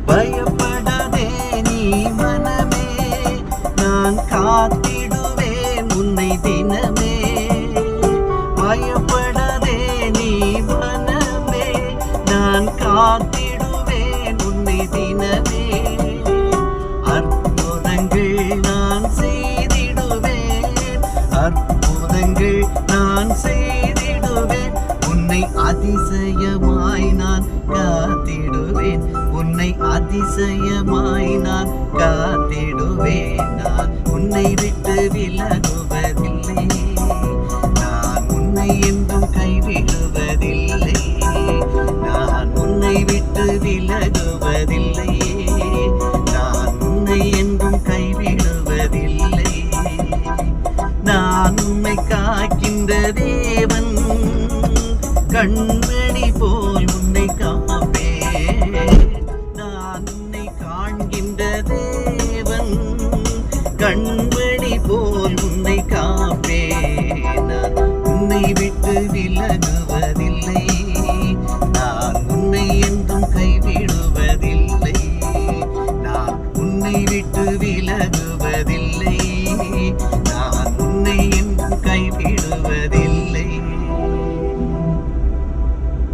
பயப்படாதே நீ மனமே, நான் காத்திடுவேன் உன்னை தினமே. பயப்படாதே நீ மனமே, நான் காத்திடுவேன் உன்னை தினமே. அற்புதங்கள் நான் செய்திடுவேன், அற்புதங்கள் நான் செய்திடுவேன். உன்னை அதிசயமாய் நான் காத்திடுவேன், உன்னை அதிசயமாய் நான் காத்திடுவேன். நான் உன்னை விட்டு விலகுவதில்லை, நான் உன்னை என்றும் கைவிடுவதில்லை. நான் உன்னை விட்டு விலகுவதில்லை, நான் உன்னை என்றும் கைவிடுவதில்லை. நான் உன்னை காக்கின்ற தேவன், கண்மணி போல் உன்னை காப்பேன். நான் உன்னை காண்கின்ற தேவன், கண்மணி போல் உன்னை காப்பேன்.